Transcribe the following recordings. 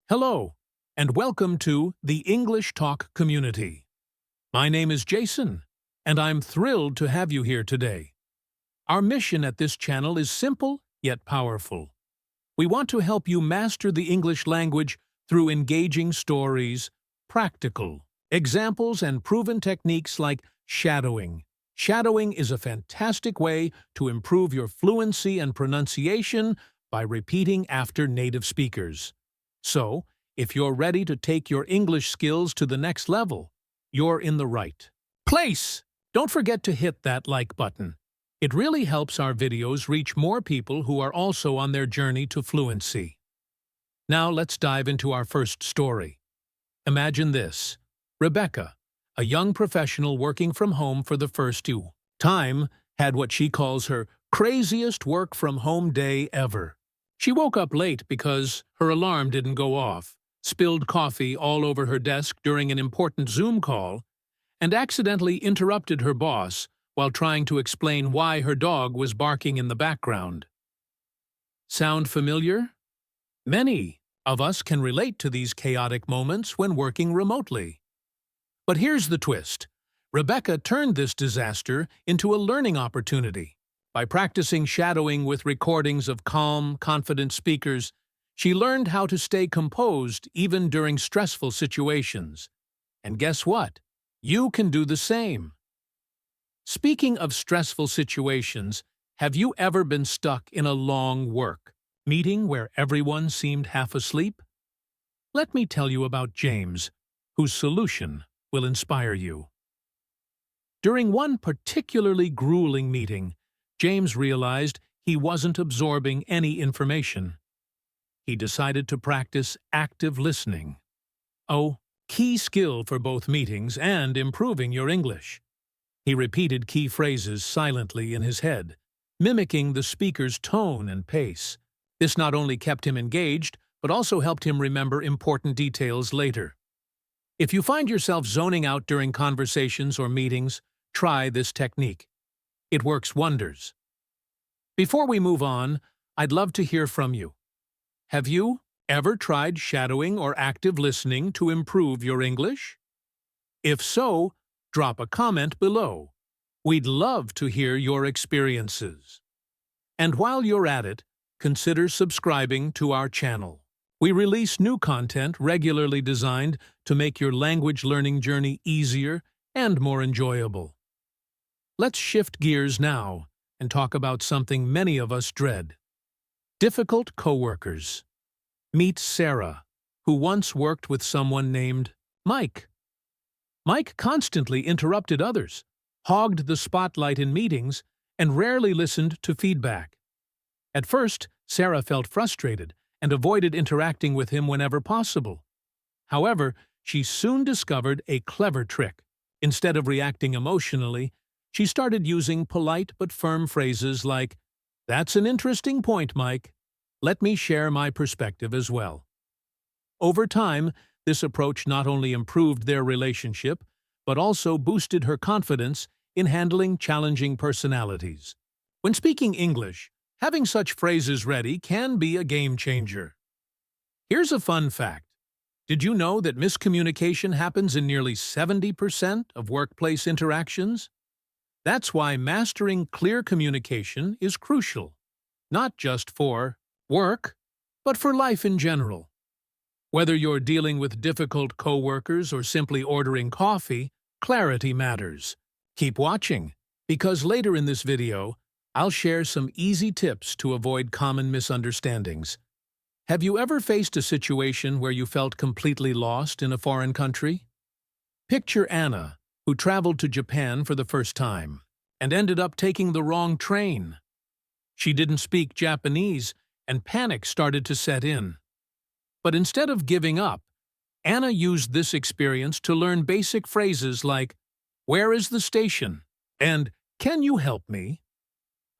Hello, and welcome to the English Talk community. My name is Jason, and I'm thrilled to have you here today. Our mission at this channel is simple yet powerful. We want to help you master the English language through engaging stories, practical examples, and proven techniques like shadowing. Shadowing is a fantastic way to improve your fluency and pronunciation by repeating after native speakers. So, if you're ready to take your English skills to the next level, you're in the right place. Don't forget to hit that like button. It really helps our videos reach more people who are also on their journey to fluency. Now let's dive into our first story. Imagine this. Rebecca, a young professional working from home for the first time, had what she calls her craziest work-from-home day ever. She woke up late because her alarm didn't go off, spilled coffee all over her desk during an important Zoom call, and accidentally interrupted her boss while trying to explain why her dog was barking in the background. Sound familiar? Many of us can relate to these chaotic moments when working remotely. But here's the twist. Rebecca turned this disaster into a learning opportunity. By practicing shadowing with recordings of calm, confident speakers, she learned how to stay composed even during stressful situations. And guess what? You can do the same. Speaking of stressful situations, have you ever been stuck in a long work meeting where everyone seemed half asleep? Let me tell you about James, whose solution will inspire you. During one particularly grueling meeting, James realized he wasn't absorbing any information. He decided to practice active listening. A key skill for both meetings and improving your English. He repeated key phrases silently in his head, mimicking the speaker's tone and pace. This not only kept him engaged, but also helped him remember important details later. If you find yourself zoning out during conversations or meetings, try this technique. It works wonders. Before we move on, I'd love to hear from you. Have you ever tried shadowing or active listening to improve your English? If so, drop a comment below. We'd love to hear your experiences. And while you're at it, consider subscribing to our channel. We release new content regularly designed to make your language learning journey easier and more enjoyable. Let's shift gears now and talk about something many of us dread. Difficult coworkers. Meet Sarah, who once worked with someone named Mike. Mike constantly interrupted others, hogged the spotlight in meetings, and rarely listened to feedback. At first, Sarah felt frustrated and avoided interacting with him whenever possible. However, she soon discovered a clever trick. Instead of reacting emotionally, she started using polite but firm phrases like, "That's an interesting point, Mike. Let me share my perspective as well." Over time, this approach not only improved their relationship, but also boosted her confidence in handling challenging personalities. When speaking English, having such phrases ready can be a game changer. Here's a fun fact. Did you know that miscommunication happens in nearly 70% of workplace interactions? That's why mastering clear communication is crucial, not just for work, but for life in general. Whether you're dealing with difficult coworkers or simply ordering coffee, clarity matters. Keep watching, because later in this video, I'll share some easy tips to avoid common misunderstandings. Have you ever faced a situation where you felt completely lost in a foreign country? Picture Anna, who traveled to Japan for the first time and ended up taking the wrong train. She didn't speak Japanese, and panic started to set in. But instead of giving up, Anna used this experience to learn basic phrases like, "Where is the station?" and "Can you help me?"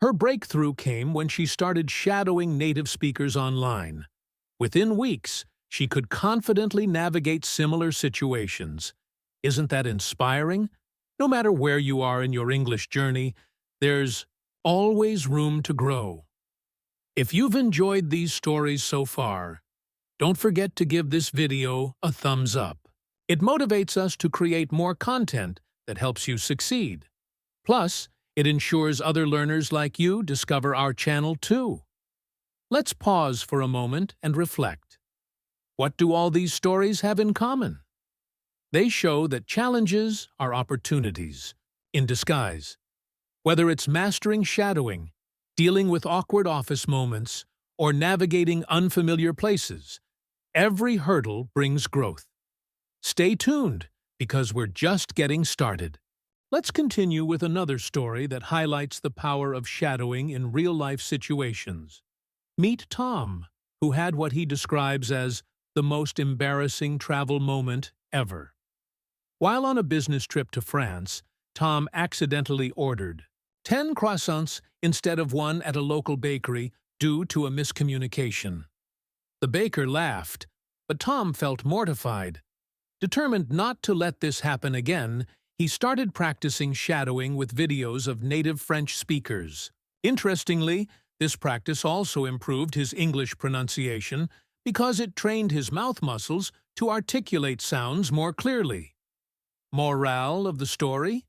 Her breakthrough came when she started shadowing native speakers online. Within weeks, she could confidently navigate similar situations. Isn't that inspiring? No matter where you are in your English journey, there's always room to grow. If you've enjoyed these stories so far, Don't forget to give this video a thumbs up. It motivates us to create more content that helps you succeed. Plus, it ensures other learners like you discover our channel too. Let's pause for a moment and reflect. What do all these stories have in common? They show that challenges are opportunities in disguise. Whether it's mastering shadowing, dealing with awkward office moments, or navigating unfamiliar places, every hurdle brings growth. Stay tuned, because we're just getting started. Let's continue with another story that highlights the power of shadowing in real-life situations. Meet Tom, who had what he describes as the most embarrassing travel moment ever. While on a business trip to France, Tom accidentally ordered 10 croissants instead of one at a local bakery due to a miscommunication. The baker laughed, but Tom felt mortified. Determined not to let this happen again, he started practicing shadowing with videos of native French speakers. Interestingly, this practice also improved his English pronunciation because it trained his mouth muscles to articulate sounds more clearly. Morale of the story?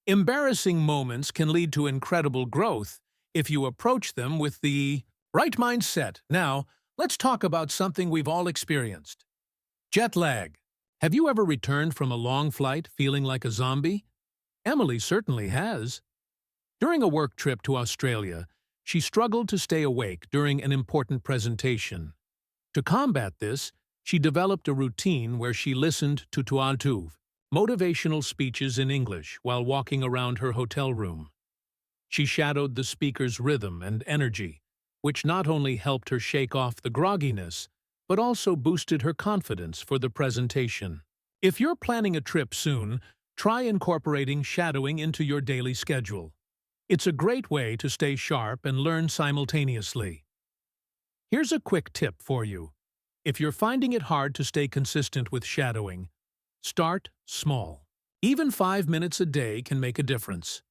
Embarrassing moments can lead to incredible growth if you approach them with the right mindset. Now, let's talk about something we've all experienced. Jet lag. Have you ever returned from a long flight feeling like a zombie? Emily certainly has. During a work trip to Australia, she struggled to stay awake during an important presentation. To combat this, she developed a routine where she listened to tuatuv, motivational speeches in English, while walking around her hotel room. She shadowed the speaker's rhythm and energy, which not only helped her shake off the grogginess, but also boosted her confidence for the presentation. If you're planning a trip soon, try incorporating shadowing into your daily schedule. It's a great way to stay sharp and learn simultaneously. Here's a quick tip for you. If you're finding it hard to stay consistent with shadowing, start small. Even 5 minutes a day can make a difference.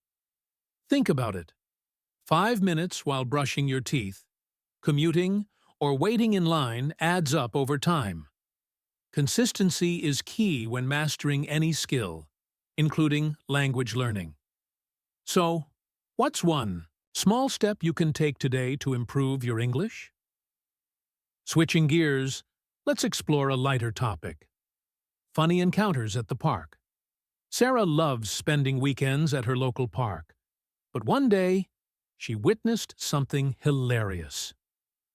Think about it. 5 minutes while brushing your teeth, commuting, or waiting in line adds up over time. Consistency is key when mastering any skill, including language learning. So, what's one small step you can take today to improve your English? Switching gears, let's explore a lighter topic. Funny encounters at the park. Sarah loves spending weekends at her local park, but one day, she witnessed something hilarious.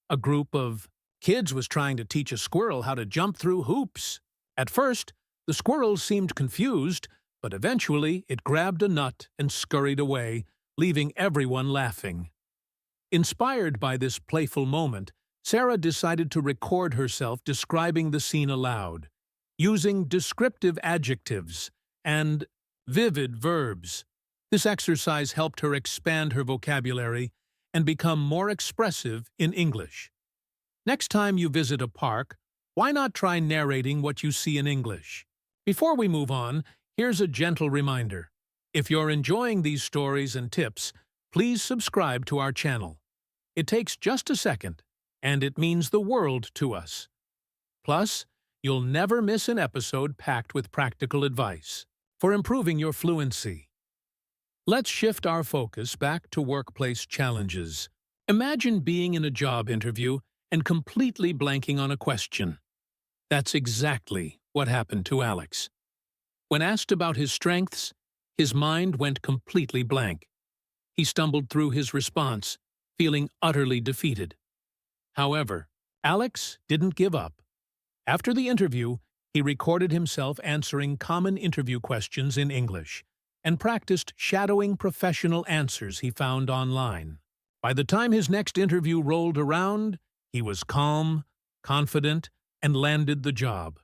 A group of kids was trying to teach a squirrel how to jump through hoops. At first, the squirrel seemed confused, but eventually it grabbed a nut and scurried away, leaving everyone laughing. Inspired by this playful moment, Sarah decided to record herself describing the scene aloud, using descriptive adjectives and vivid verbs. This exercise helped her expand her vocabulary and become more expressive in English. Next time you visit a park, why not try narrating what you see in English? Before we move on, here's a gentle reminder. If you're enjoying these stories and tips, please subscribe to our channel. It takes just a second, and it means the world to us. Plus, you'll never miss an episode packed with practical advice for improving your fluency. Let's shift our focus back to workplace challenges. Imagine being in a job interview and completely blanking on a question. That's exactly what happened to Alex. When asked about his strengths, his mind went completely blank. He stumbled through his response, feeling utterly defeated. However, Alex didn't give up. After the interview, he recorded himself answering common interview questions in English and practiced shadowing professional answers he found online. By the time his next interview rolled around, he was calm, confident, and landed the job.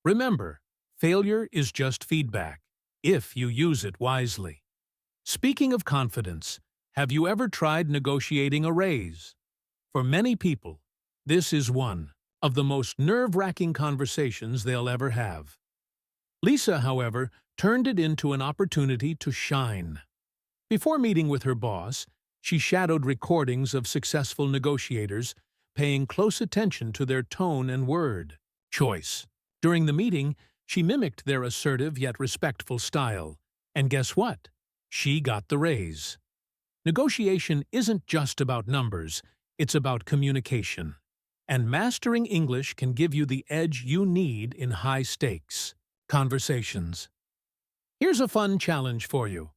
Remember, failure is just feedback, if you use it wisely. Speaking of confidence, have you ever tried negotiating a raise? For many people, this is one of the most nerve-wracking conversations they'll ever have. Lisa, however, turned it into an opportunity to shine. Before meeting with her boss, she shadowed recordings of successful negotiators, paying close attention to their tone and word choice. During the meeting, she mimicked their assertive yet respectful style. And guess what? She got the raise. Negotiation isn't just about numbers, it's about communication. And mastering English can give you the edge you need in high-stakes conversations. Here's a fun challenge for you.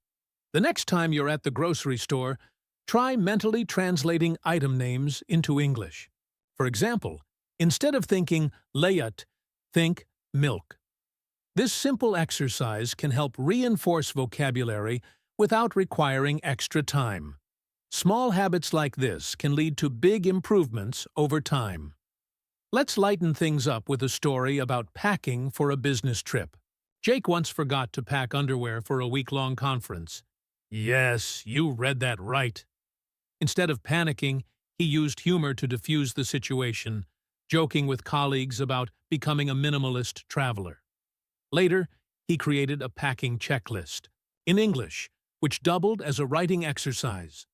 The next time you're at the grocery store, try mentally translating item names into English. For example, instead of thinking layat, think milk. This simple exercise can help reinforce vocabulary without requiring extra time. Small habits like this can lead to big improvements over time. Let's lighten things up with a story about packing for a business trip. Jake once forgot to pack underwear for a week-long conference. Yes, you read that right. Instead of panicking, he used humor to diffuse the situation, joking with colleagues about becoming a minimalist traveler. Later, he created a packing checklist in English, which doubled as a writing exercise.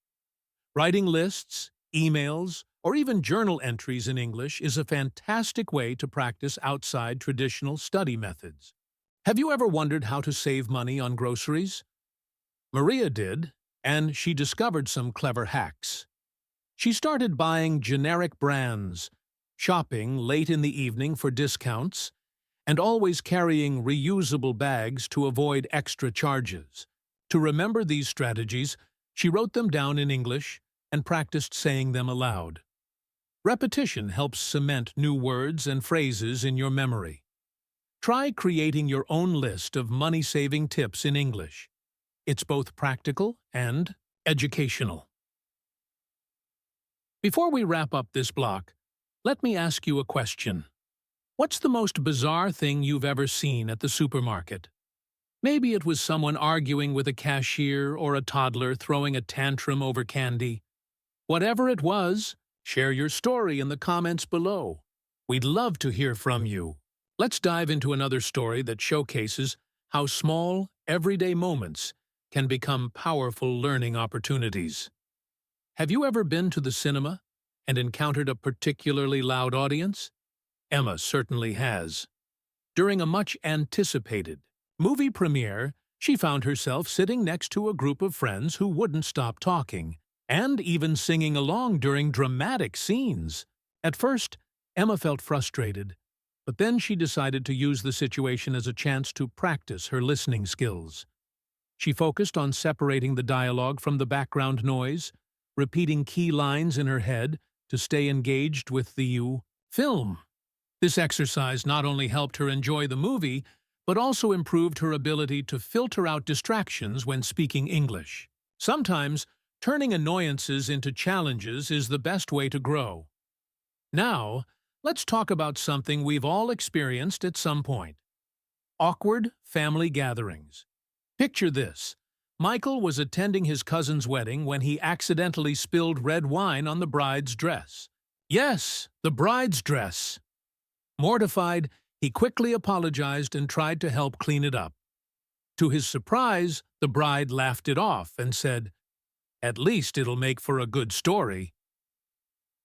Writing lists, emails, or even journal entries in English is a fantastic way to practice outside traditional study methods. Have you ever wondered how to save money on groceries? Maria did, and she discovered some clever hacks. She started buying generic brands, shopping late in the evening for discounts, and always carrying reusable bags to avoid extra charges. To remember these strategies, she wrote them down in English and practiced saying them aloud. Repetition helps cement new words and phrases in your memory. Try creating your own list of money-saving tips in English. It's both practical and educational. Before we wrap up this block, let me ask you a question. What's the most bizarre thing you've ever seen at the supermarket? Maybe it was someone arguing with a cashier or a toddler throwing a tantrum over candy. Whatever it was, share your story in the comments below. We'd love to hear from you. Let's dive into another story that showcases how small, everyday moments can become powerful learning opportunities. Have you ever been to the cinema and encountered a particularly loud audience? Emma certainly has. During a much-anticipated movie premiere, she found herself sitting next to a group of friends who wouldn't stop talking, and even singing along during dramatic scenes. At first, Emma felt frustrated, but then she decided to use the situation as a chance to practice her listening skills. She focused on separating the dialogue from the background noise, repeating key lines in her head to stay engaged with the film. This exercise not only helped her enjoy the movie, but also improved her ability to filter out distractions when speaking English. Sometimes, turning annoyances into challenges is the best way to grow. Now, let's talk about something we've all experienced at some point. Awkward family gatherings. Picture this. Michael was attending his cousin's wedding when he accidentally spilled red wine on the bride's dress. Yes, the bride's dress. Mortified, he quickly apologized and tried to help clean it up. To his surprise, the bride laughed it off and said, "At least it'll make for a good story."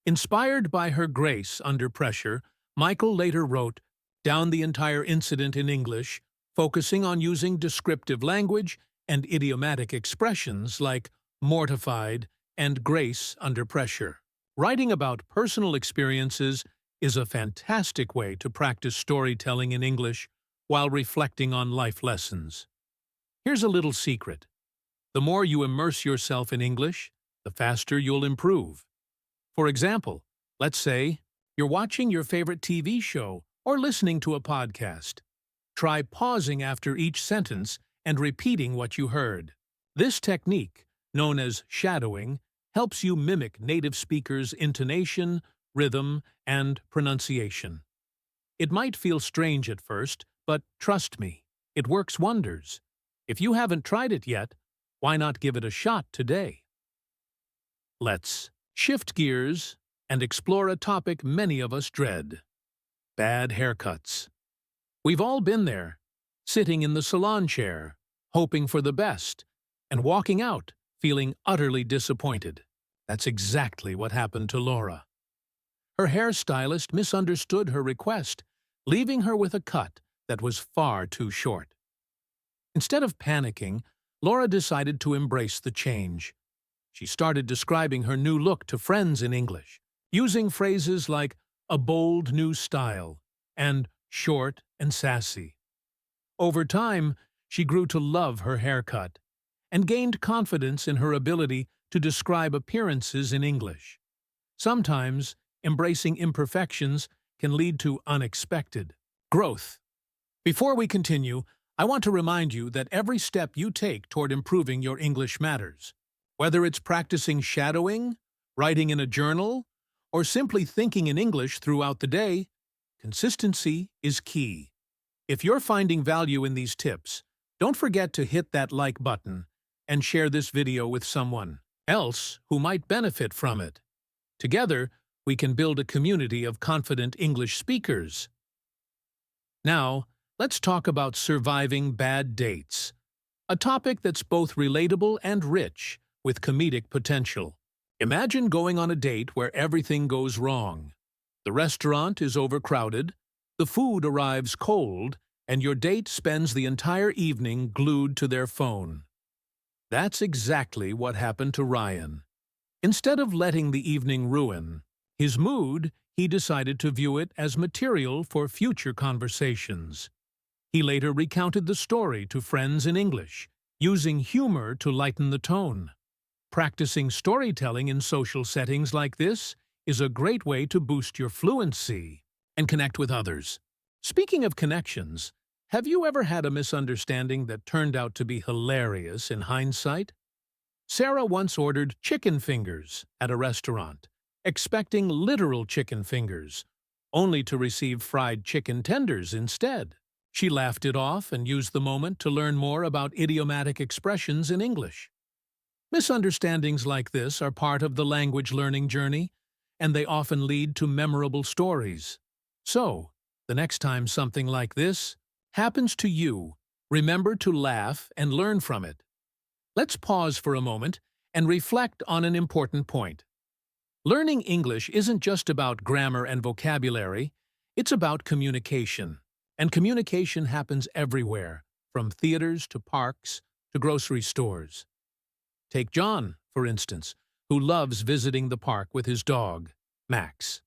Inspired by her grace under pressure, Michael later wrote down the entire incident in English, focusing on using descriptive language and idiomatic expressions like mortified and grace under pressure. Writing about personal experiences is a fantastic way to practice storytelling in English while reflecting on life lessons. Here's a little secret. The more you immerse yourself in English, the faster you'll improve. For example, let's say you're watching your favorite TV show or listening to a podcast. Try pausing after each sentence and repeating what you heard. This technique, known as shadowing, helps you mimic native speakers' intonation, rhythm, and pronunciation. It might feel strange at first, but trust me, it works wonders. If you haven't tried it yet, why not give it a shot today? Let's shift gears and explore a topic many of us dread: bad haircuts. We've all been there, sitting in the salon chair, hoping for the best, and walking out feeling utterly disappointed. That's exactly what happened to Laura. Her hairstylist misunderstood her request, leaving her with a cut that was far too short. Instead of panicking, Laura decided to embrace the change. She started describing her new look to friends in English, using phrases like a bold new style and short and sassy. Over time, she grew to love her haircut and gained confidence in her ability to describe appearances in English. Sometimes, embracing imperfections can lead to unexpected growth. Before we continue, I want to remind you that every step you take toward improving your English matters. Whether it's practicing shadowing, writing in a journal, or simply thinking in English throughout the day, consistency is key. If you're finding value in these tips, don't forget to hit that like button and share this video with someone else who might benefit from it. Together, we can build a community of confident English speakers. Now, let's talk about surviving bad dates, a topic that's both relatable and rich with comedic potential. Imagine going on a date where everything goes wrong. The restaurant is overcrowded, the food arrives cold, and your date spends the entire evening glued to their phone. That's exactly what happened to Ryan. Instead of letting the evening ruin his mood, he decided to view it as material for future conversations. He later recounted the story to friends in English, using humor to lighten the tone. Practicing storytelling in social settings like this is a great way to boost your fluency and connect with others. Speaking of connections, have you ever had a misunderstanding that turned out to be hilarious in hindsight? Sarah once ordered chicken fingers at a restaurant, expecting literal chicken fingers, only to receive fried chicken tenders instead. She laughed it off and used the moment to learn more about idiomatic expressions in English. Misunderstandings like this are part of the language learning journey, and they often lead to memorable stories. So, the next time something like this happens to you, remember to laugh and learn from it. Let's pause for a moment and reflect on an important point. Learning English isn't just about grammar and vocabulary, it's about communication. And communication happens everywhere, from theaters to parks to grocery stores. Take John, for instance, who loves visiting the park with his dog, Max.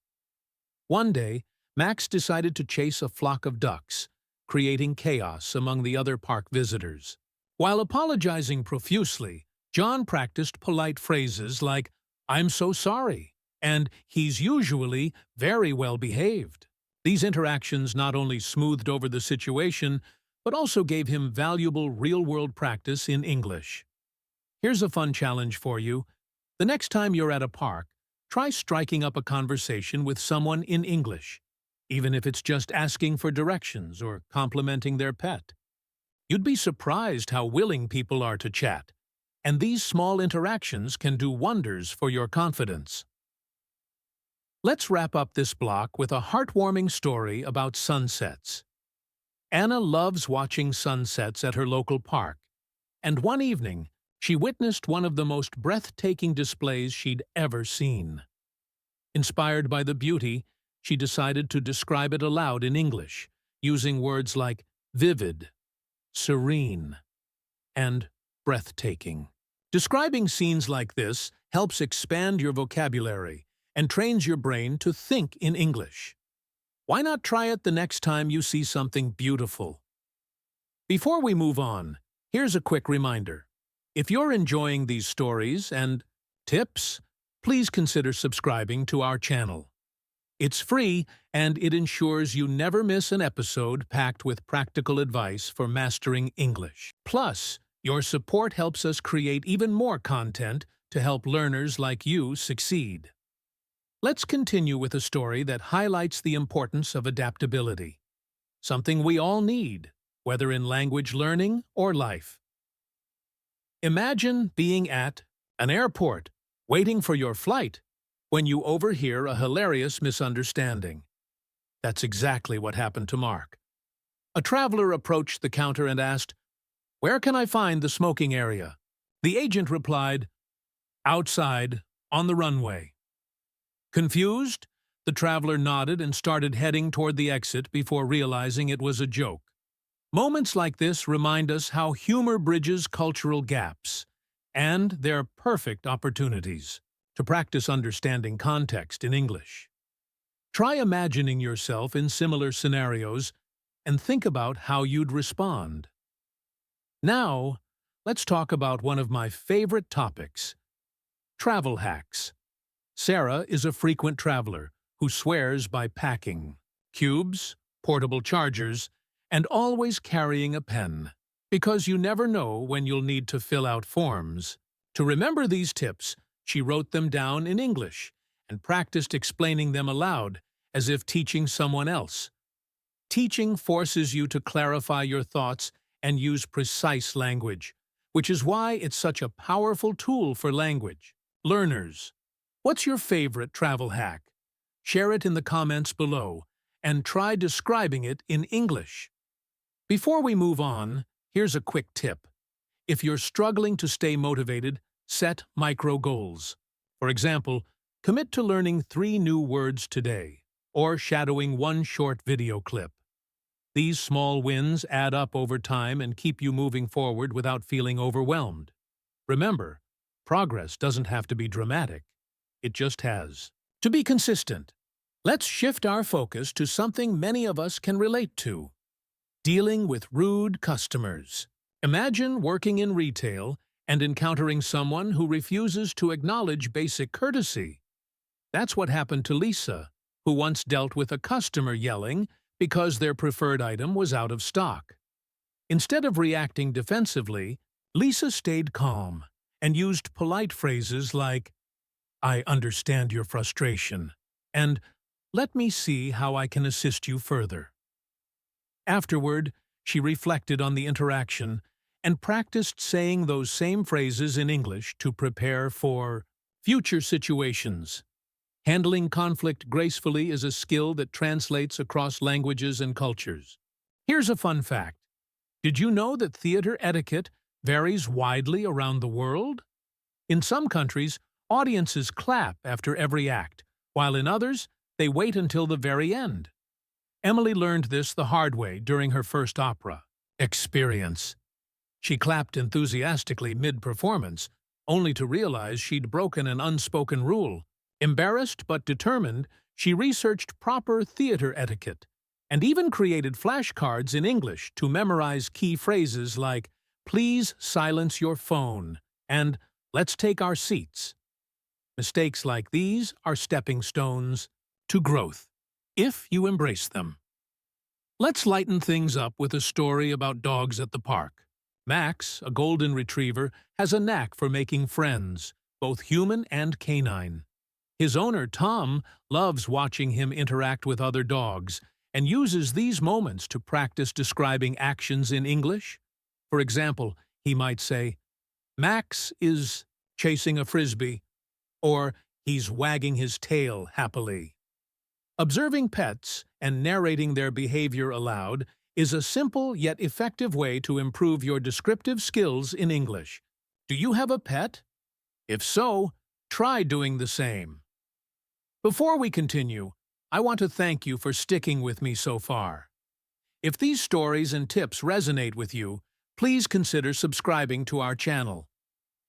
One day, Max decided to chase a flock of ducks, creating chaos among the other park visitors. While apologizing profusely, John practiced polite phrases like, "I'm so sorry," and "he's usually very well behaved." These interactions not only smoothed over the situation, but also gave him valuable real-world practice in English. Here's a fun challenge for you. The next time you're at a park, try striking up a conversation with someone in English, even if it's just asking for directions or complimenting their pet. You'd be surprised how willing people are to chat, and these small interactions can do wonders for your confidence. Let's wrap up this block with a heartwarming story about sunsets. Anna loves watching sunsets at her local park, and one evening, she witnessed one of the most breathtaking displays she'd ever seen. Inspired by the beauty, she decided to describe it aloud in English, using words like vivid, serene, and breathtaking. Describing scenes like this helps expand your vocabulary and trains your brain to think in English. Why not try it the next time you see something beautiful? Before we move on, here's a quick reminder. If you're enjoying these stories and tips, please consider subscribing to our channel. It's free, and it ensures you never miss an episode packed with practical advice for mastering English. Plus, your support helps us create even more content to help learners like you succeed. Let's continue with a story that highlights the importance of adaptability, something we all need, whether in language learning or life. Imagine being at an airport, waiting for your flight, when you overhear a hilarious misunderstanding. That's exactly what happened to Mark. A traveler approached the counter and asked, "Where can I find the smoking area?" The agent replied, "Outside, on the runway." Confused, The traveler nodded and started heading toward the exit before realizing it was a joke. Moments like this remind us how humor bridges cultural gaps, and they're perfect opportunities to practice understanding context in English. Try imagining yourself in similar scenarios and think about how you'd respond. Now, let's talk about one of my favorite topics: travel hacks. Sarah is a frequent traveler who swears by packing cubes, portable chargers, and always carrying a pen, because you never know when you'll need to fill out forms. To remember these tips, she wrote them down in English and practiced explaining them aloud, as if teaching someone else. Teaching forces you to clarify your thoughts and use precise language, which is why it's such a powerful tool for language learners. What's your favorite travel hack? Share it in the comments below, and try describing it in English. Before we move on, here's a quick tip. If you're struggling to stay motivated, set micro goals. For example, commit to learning 3 new words today, or shadowing 1 short video clip. These small wins add up over time and keep you moving forward without feeling overwhelmed. Remember, progress doesn't have to be dramatic. It just has to be consistent. Let's shift our focus to something many of us can relate to: dealing with rude customers. Imagine working in retail and encountering someone who refuses to acknowledge basic courtesy. That's what happened to Lisa, who once dealt with a customer yelling because their preferred item was out of stock. Instead of reacting defensively, Lisa stayed calm and used polite phrases like, "I understand your frustration," and "Let me see how I can assist you further." Afterward, she reflected on the interaction and practiced saying those same phrases in English to prepare for future situations. Handling conflict gracefully is a skill that translates across languages and cultures. Here's a fun fact. Did you know that theater etiquette varies widely around the world? In some countries, audiences clap after every act, while in others, they wait until the very end. Emily learned this the hard way during her first opera experience. She clapped enthusiastically mid-performance, only to realize she'd broken an unspoken rule. Embarrassed but determined, she researched proper theater etiquette and even created flashcards in English to memorize key phrases like, "Please silence your phone," and "Let's take our seats." Mistakes like these are stepping stones to growth, if you embrace them. Let's lighten things up with a story about dogs at the park. Max, a golden retriever, has a knack for making friends, both human and canine. His owner, Tom, loves watching him interact with other dogs and uses these moments to practice describing actions in English. For example, he might say, "Max is chasing a frisbee," or "He's wagging his tail happily." Observing pets and narrating their behavior aloud is a simple yet effective way to improve your descriptive skills in English. Do you have a pet? If so, try doing the same. Before we continue, I want to thank you for sticking with me so far. If these stories and tips resonate with you, please consider subscribing to our channel.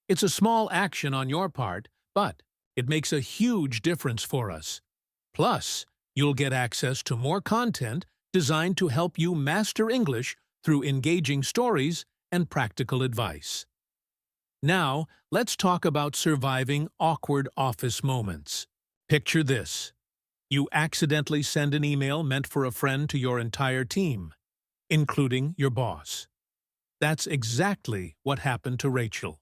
It's a small action on your part, but it makes a huge difference for us. Plus, you'll get access to more content designed to help you master English through engaging stories and practical advice. Now, let's talk about surviving awkward office moments. Picture this. You accidentally send an email meant for a friend to your entire team, including your boss. That's exactly what happened to Rachel.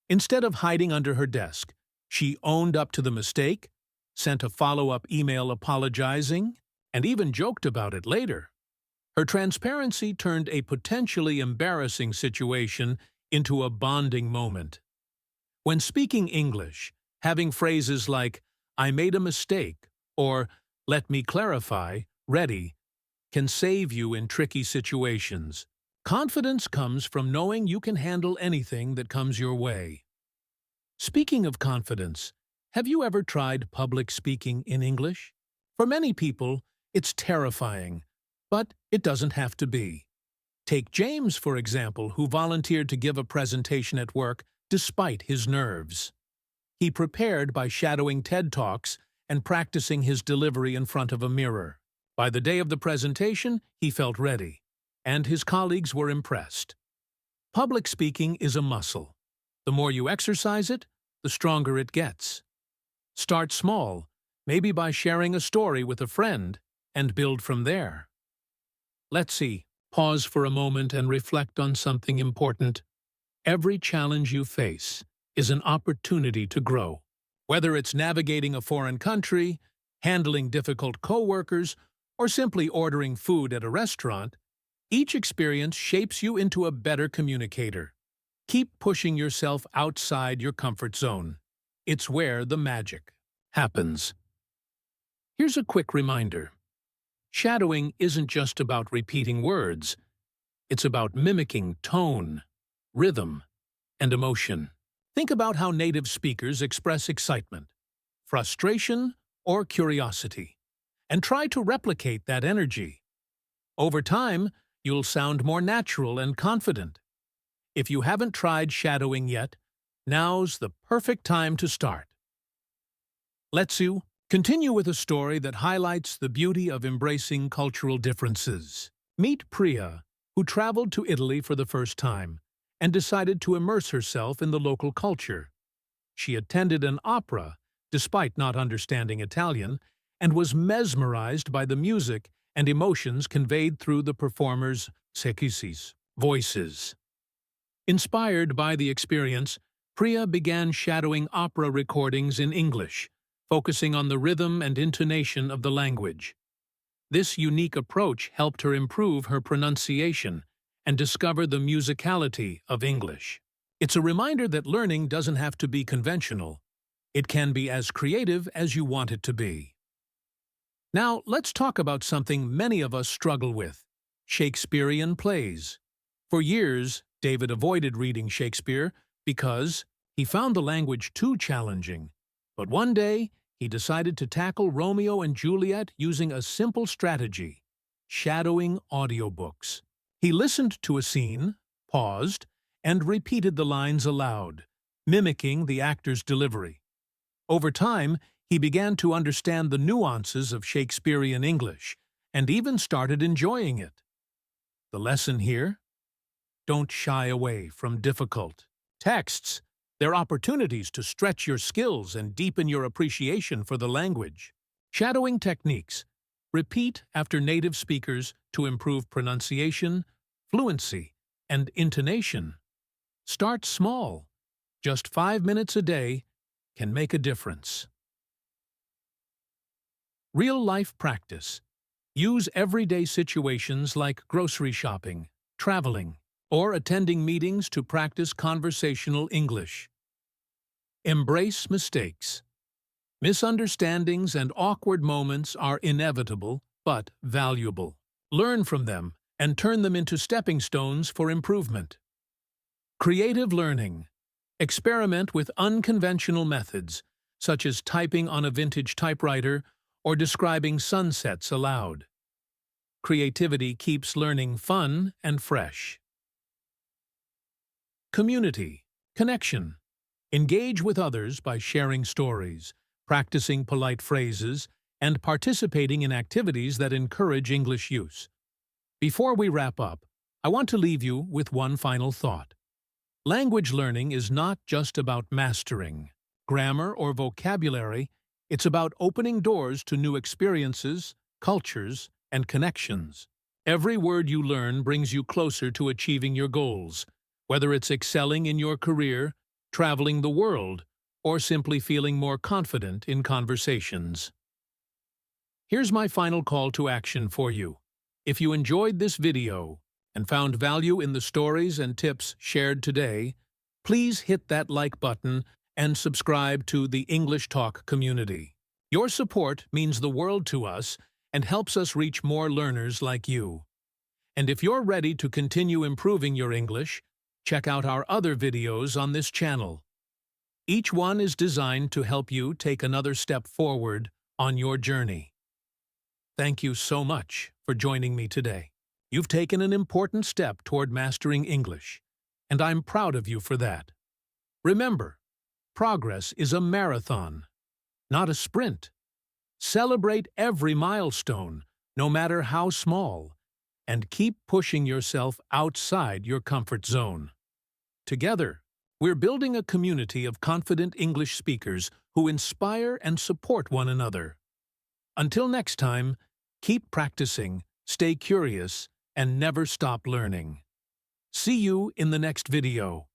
Instead of hiding under her desk, she owned up to the mistake, sent a follow-up email apologizing, and even joked about it later. Her transparency turned a potentially embarrassing situation into a bonding moment. When speaking English, having phrases like, "I made a mistake," or "Let me clarify," ready, can save you in tricky situations. Confidence comes from knowing you can handle anything that comes your way. Speaking of confidence, have you ever tried public speaking in English? For many people, it's terrifying, but it doesn't have to be. Take James, for example, who volunteered to give a presentation at work despite his nerves. He prepared by shadowing TED Talks and practicing his delivery in front of a mirror. By the day of the presentation, he felt ready, and his colleagues were impressed. Public speaking is a muscle. The more you exercise it, the stronger it gets. Start small, maybe by sharing a story with a friend, and build from there. Let's see. Pause for a moment and reflect on something important. Every challenge you face is an opportunity to grow. Whether it's navigating a foreign country, handling difficult coworkers, or simply ordering food at a restaurant, each experience shapes you into a better communicator. Keep pushing yourself outside your comfort zone. It's where the magic happens. Here's a quick reminder. Shadowing isn't just about repeating words. It's about mimicking tone, rhythm, and emotion. Think about how native speakers express excitement, frustration, or curiosity, and try to replicate that energy. Over time, you'll sound more natural and confident. If you haven't tried shadowing yet, now's the perfect time to start. Let's continue with a story that highlights the beauty of embracing cultural differences. Meet Priya, who traveled to Italy for the first time and decided to immerse herself in the local culture. She attended an opera, despite not understanding Italian, and was mesmerized by the music and emotions conveyed through the performers' voices. Inspired by the experience, Priya began shadowing opera recordings in English, focusing on the rhythm and intonation of the language. This unique approach helped her improve her pronunciation and discover the musicality of English. It's a reminder that learning doesn't have to be conventional. It can be as creative as you want it to be. Now, let's talk about something many of us struggle with: Shakespearean plays. For years, David avoided reading Shakespeare because he found the language too challenging. But one day, he decided to tackle Romeo and Juliet using a simple strategy: shadowing audiobooks. He listened to a scene, paused, and repeated the lines aloud, mimicking the actor's delivery. Over time, he began to understand the nuances of Shakespearean English and even started enjoying it. The lesson here? Don't shy away from difficult texts. They're opportunities to stretch your skills and deepen your appreciation for the language. Shadowing techniques. Repeat after native speakers to improve pronunciation, fluency, and intonation. Start small. Just 5 minutes a day can make a difference. Real-life practice. Use everyday situations like grocery shopping, traveling, or attending meetings to practice conversational English. Embrace mistakes. Misunderstandings and awkward moments are inevitable but valuable. Learn from them and turn them into stepping stones for improvement. Creative learning. Experiment with unconventional methods, such as typing on a vintage typewriter or describing sunsets aloud. Creativity keeps learning fun and fresh. Community. Connection. Engage with others by sharing stories, practicing polite phrases, and participating in activities that encourage English use. Before we wrap up, I want to leave you with one final thought. Language learning is not just about mastering grammar or vocabulary. It's about opening doors to new experiences, cultures, and connections. Every word you learn brings you closer to achieving your goals, whether it's excelling in your career, traveling the world, or simply feeling more confident in conversations. Here's my final call to action for you. If you enjoyed this video and found value in the stories and tips shared today, please hit that like button and subscribe to the English Talk community. Your support means the world to us and helps us reach more learners like you. And if you're ready to continue improving your English, check out our other videos on this channel. Each one is designed to help you take another step forward on your journey. Thank you so much for joining me today. You've taken an important step toward mastering English, and I'm proud of you for that. Remember, progress is a marathon, not a sprint. Celebrate every milestone, no matter how small, and keep pushing yourself outside your comfort zone. Together, we're building a community of confident English speakers who inspire and support one another. Until next time, keep practicing, stay curious, and never stop learning. See you in the next video.